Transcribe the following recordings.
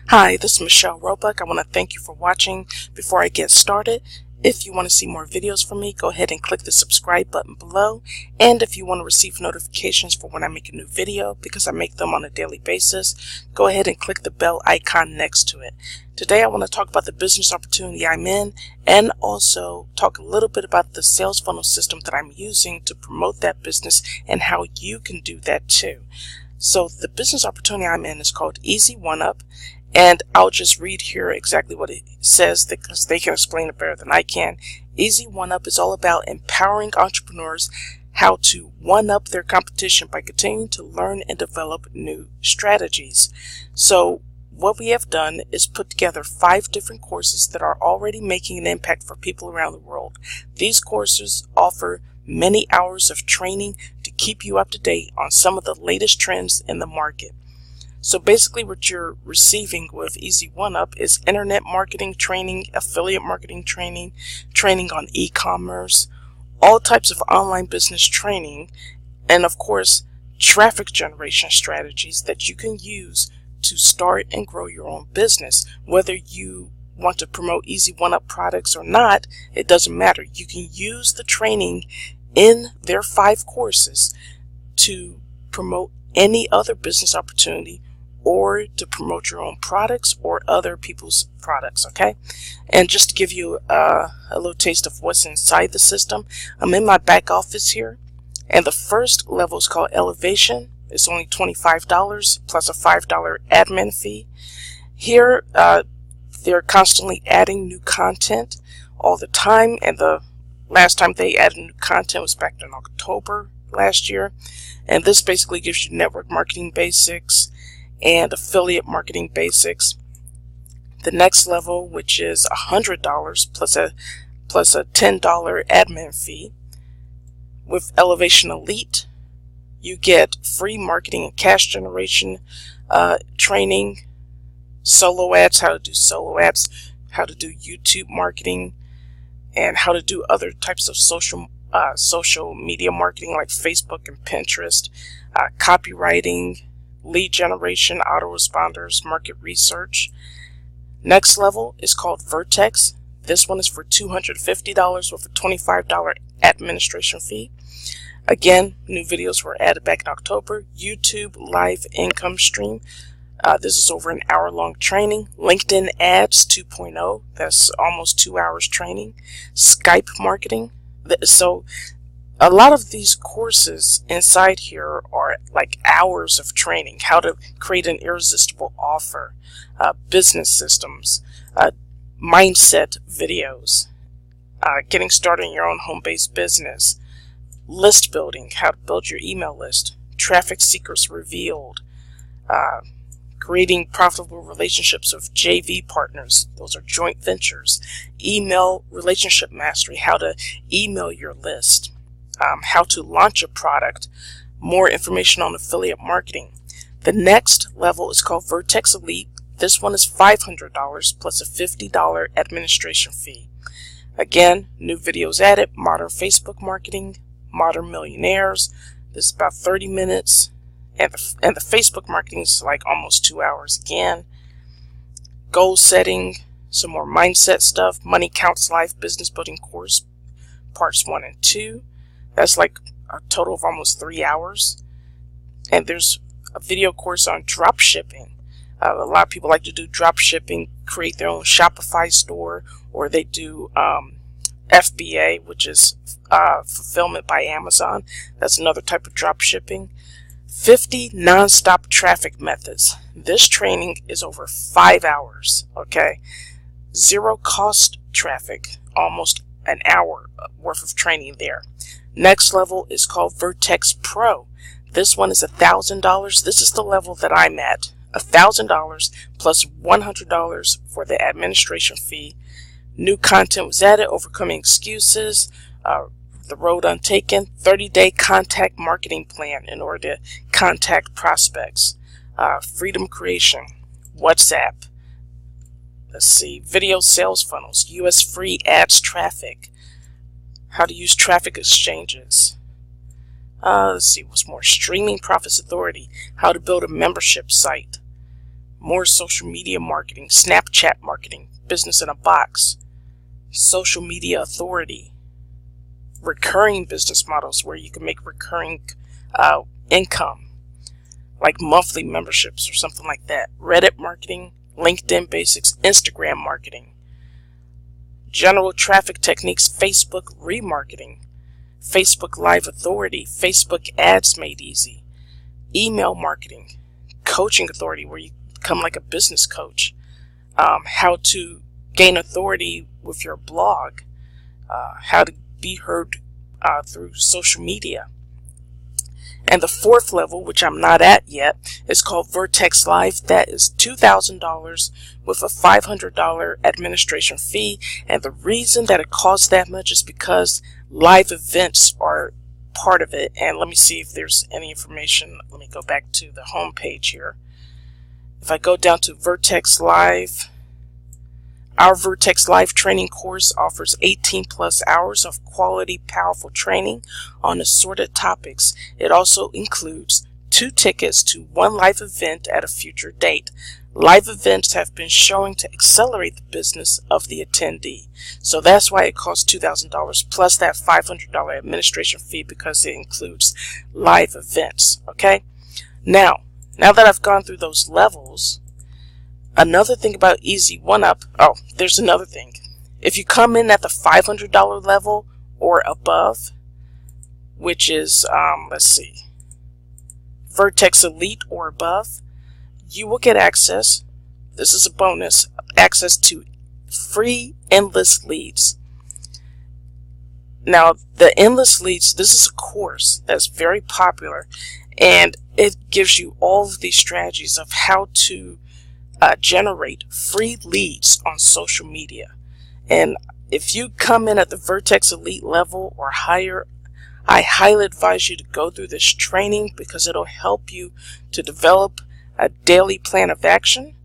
Hi, this is Michelle Roebuck. I want to thank you for watching. Before I get started, if you want to see more videos from me, go ahead and click the subscribe button below. And if you want to receive notifications for when I make a new video, because I make them on a daily basis, go ahead and click the bell icon next to it. Today I want to talk about the business opportunity I'm in and also talk a little bit about the sales funnel system that I'm using to promote that business and how you can do that too. So the business opportunity I'm in is called Easy1Up. And I'll just read here exactly what it says because they can explain it better than I can. Easy1Up is all about empowering entrepreneurs how to one-up their competition by continuing to learn and develop new strategies. So what we have done is put together 5 different courses that are already making an impact for people around the world. These courses offer many hours of training to keep you up to date on some of the latest trends in the market. So basically what you're receiving with Easy1Up is internet marketing training, affiliate marketing training, training on e-commerce, all types of online business training, and of course, traffic generation strategies that you can use to start and grow your own business. Whether you want to promote Easy1Up products or not, it doesn't matter. You can use the training in their 5 courses to promote any other business opportunity or to promote your own products or other people's products, okay? And just to give you a little taste of what's inside the system, I'm in my back office here, and the first level is called Elevation. It's only $25 plus a $5 admin fee. Here, they're constantly adding new content all the time, and the last time they added new content was back in October last year. And this basically gives you network marketing basics and affiliate marketing basics. The next level, which is $100 plus a $10 admin fee. With Elevation Elite, you get free marketing and cash generation training, solo ads, how to do solo ads, how to do YouTube marketing, and how to do other types of social media marketing like Facebook and Pinterest, copywriting, lead generation, autoresponders, market research. Next level is called Vertex. This one is for $250 with a $25 administration fee. Again, new videos were added back in October. YouTube live income stream. This is over an hour-long training. LinkedIn Ads 2.0. That's almost 2 hours training. Skype marketing. So a lot of these courses inside here are like hours of training. How to create an irresistible offer, business systems, mindset videos, getting started in your own home-based business, list building, how to build your email list, traffic secrets revealed, creating profitable relationships with JV partners. Those are joint ventures. Email relationship mastery, how to email your list. How to launch a product, more information on affiliate marketing. The next level is called Vertex Elite. This one is $500 plus a $50 administration fee. Again, new videos added, modern Facebook marketing, modern millionaires. This is about 30 minutes, and the Facebook marketing is like almost 2 hours again. Goal setting, some more mindset stuff, Money Counts Life business building course, parts 1 and 2. That's like a total of almost 3 hours. And there's a video course on drop shipping. A lot of people like to do drop shipping, create their own Shopify store, or they do FBA, which is fulfillment by Amazon. That's another type of drop shipping. 50 non-stop traffic methods. This training is over 5 hours, okay? Zero cost traffic, almost an hour worth of training there. Next level is called Vertex Pro. This one is $1,000. This is the level that I'm at. $1,000 plus $100 for the administration fee. New content was added, overcoming excuses, the road untaken, 30-day contact marketing plan in order to contact prospects, freedom creation, WhatsApp, let's see, video sales funnels, US free ads traffic, how to use traffic exchanges. Let's see, what's more, streaming profits authority, how to build a membership site, more social media marketing, Snapchat marketing, business in a box, social media authority, recurring business models where you can make recurring income, like monthly memberships or something like that, Reddit marketing, LinkedIn basics, Instagram marketing, general traffic techniques, Facebook remarketing, Facebook Live Authority, Facebook Ads Made Easy, email marketing, coaching authority where you become like a business coach, how to gain authority with your blog, how to be heard through social media. And the fourth level, which I'm not at yet, is called Vertex Live. That is $2,000 with a $500 administration fee. And the reason that it costs that much is because live events are part of it. And let me see if there's any information. Let me go back to the home page here. If I go down to Vertex Live, our Vertex Live training course offers 18 plus hours of quality, powerful training on assorted topics. It also includes 2 tickets to 1 live event at a future date. Live events have been showing to accelerate the business of the attendee. So that's why it costs $2,000 plus that $500 administration fee, because it includes live events. Okay? Now that I've gone through those levels, another thing about Easy1Up, there's another thing. If you come in at the $500 level or above, which is, let's see, Vertex Elite or above, you will get access, this is a bonus, access to free endless leads. Now, the endless leads, this is a course that's very popular, and it gives you all of these strategies of how to generate free leads on social media. And if you come in at the Vertex Elite level or higher, I highly advise you to go through this training, because it'll help you to develop a daily plan of action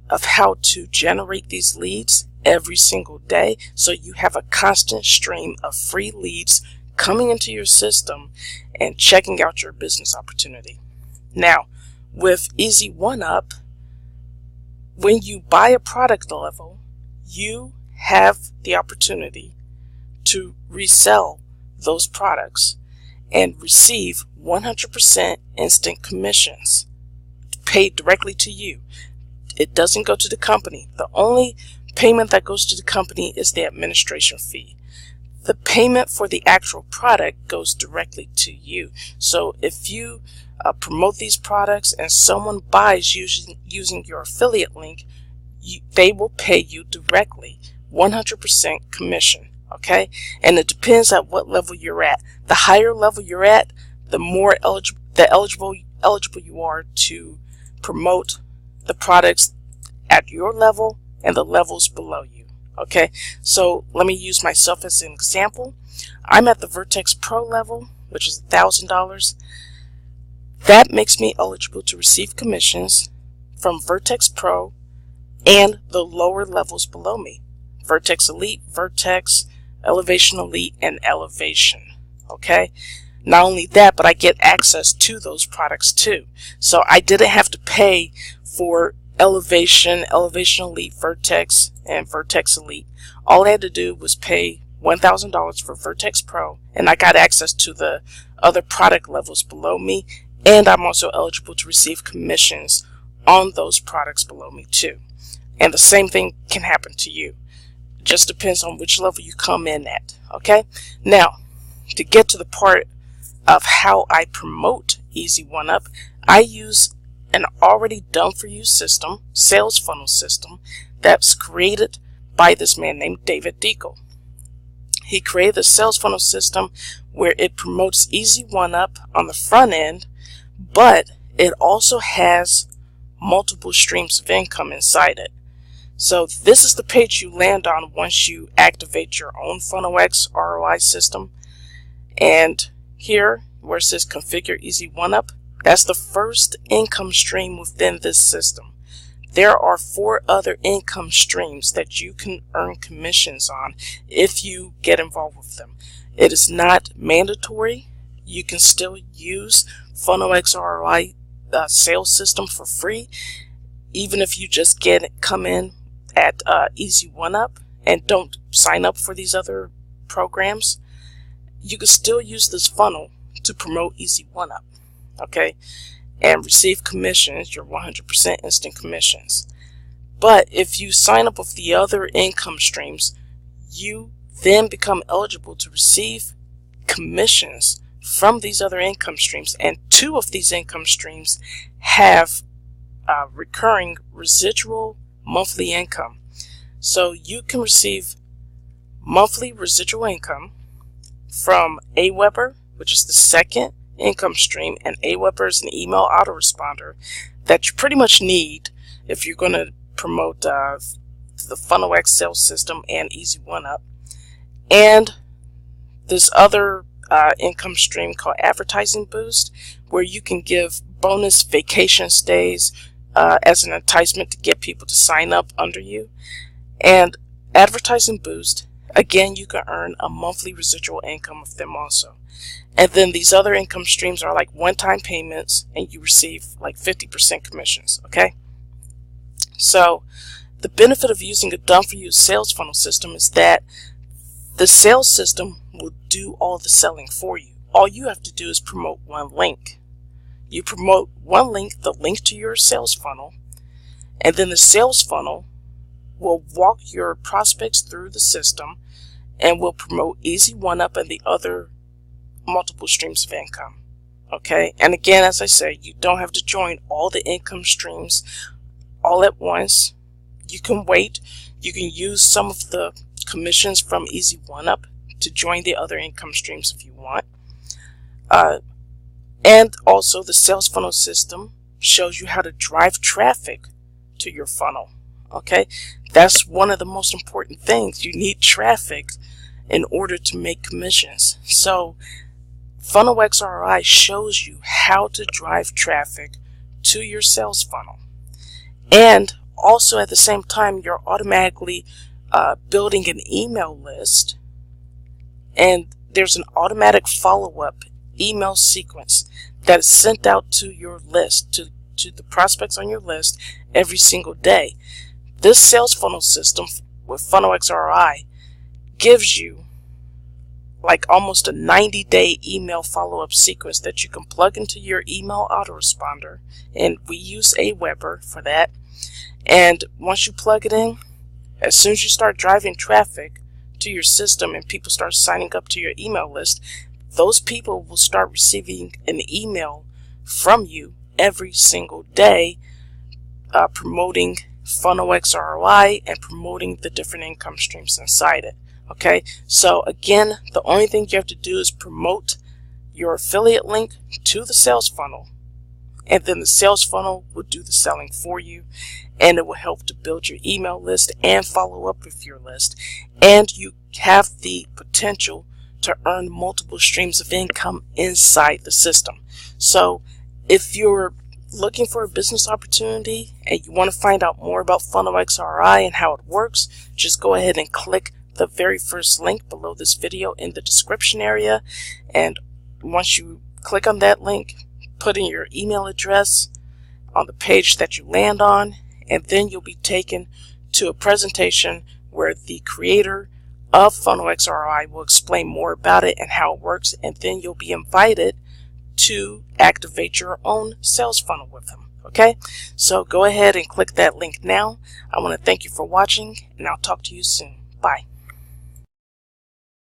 of how to generate these leads every single day, so you have a constant stream of free leads coming into your system and checking out your business opportunity. Now, with Easy1Up, when you buy a product level, you have the opportunity to resell those products and receive 100% instant commissions paid directly to you. It doesn't go to the company. The only payment that goes to the company is the administration fee. The payment for the actual product goes directly to you. So if you promote these products and someone buys using your affiliate link, they will pay you directly 100% commission. Okay, and it depends at what level you're at. The higher level you're at, the more eligible you are to promote the products at your level and the levels below you. Okay, so let me use myself as an example. I'm at the Vertex Pro level, which is $1,000. That makes me eligible to receive commissions from Vertex Pro and the lower levels below me: Vertex Elite, Vertex, Elevation Elite, and Elevation. Okay, not only that, but I get access to those products too. So I didn't have to pay for Elevation, Elevation Elite, Vertex, and Vertex Elite. All I had to do was pay $1,000 for Vertex Pro, and I got access to the other product levels below me, and I'm also eligible to receive commissions on those products below me too. And the same thing can happen to you. It just depends on which level you come in at. Okay, now to get to the part of how I promote Easy1Up, I use an already done for you system, sales funnel system, that's created by this man named David Deagle. He created a sales funnel system where it promotes Easy1Up on the front end, but it also has multiple streams of income inside it. So this is the page you land on once you activate your own FunnelX ROI system. And here where it says configure Easy1Up, that's the first income stream within this system. There are 4 other income streams that you can earn commissions on if you get involved with them. It is not mandatory. You can still use FunnelX ROI sales system for free. even if you just come in at Easy1Up and don't sign up for these other programs, you can still use this funnel to promote Easy1Up, okay, and receive commissions, your 100% instant commissions. But if you sign up with the other income streams, you then become eligible to receive commissions from these other income streams, and 2 of these income streams have recurring residual monthly income. So you can receive monthly residual income from Aweber, which is the second income stream, and Aweber is an email autoresponder that you pretty much need if you're going to promote the FunnelX sales system and Easy1Up. And this other income stream called Advertising Boost, where you can give bonus vacation stays as an enticement to get people to sign up under you. And Advertising Boost, again, you can earn a monthly residual income of them also. And then these other income streams are like one-time payments, and you receive like 50% commissions, okay? So the benefit of using a done-for-you sales funnel system is that the sales system will do all the selling for you. All you have to do is promote one link. You promote one link, the link to your sales funnel, and then the sales funnel will walk your prospects through the system and will promote Easy1Up and the other multiple streams of income. Okay, and again, as I say, you don't have to join all the income streams all at once. You can wait. You can use some of the commissions from Easy1Up to join the other income streams if you want. And also the sales funnel system shows you how to drive traffic to your funnel. Okay, that's one of the most important things. You need traffic in order to make commissions. So FunnelX ROI shows you how to drive traffic to your sales funnel. And also at the same time, you're automatically building an email list, and there's an automatic follow-up email sequence that is sent out to your list, to the prospects on your list every single day. This sales funnel system with FunnelX ROI gives you like almost a 90-day email follow-up sequence that you can plug into your email autoresponder, and we use Aweber for that. And once you plug it in, as soon as you start driving traffic to your system and people start signing up to your email list, those people will start receiving an email from you every single day promoting FunnelX ROI and promoting the different income streams inside it. Okay, so again, the only thing you have to do is promote your affiliate link to the sales funnel, and then the sales funnel will do the selling for you, and it will help to build your email list and follow up with your list. And you have the potential to earn multiple streams of income inside the system. So if you're looking for a business opportunity and you want to find out more about FunnelX ROI and how it works, just go ahead and click the very first link below this video in the description area. And once you click on that link, put in your email address on the page that you land on, and then you'll be taken to a presentation where the creator of FunnelX ROI will explain more about it and how it works, and then you'll be invited to activate your own sales funnel with them. Okay, so go ahead and click that link now. I want to thank you for watching, and I'll talk to you soon. Bye.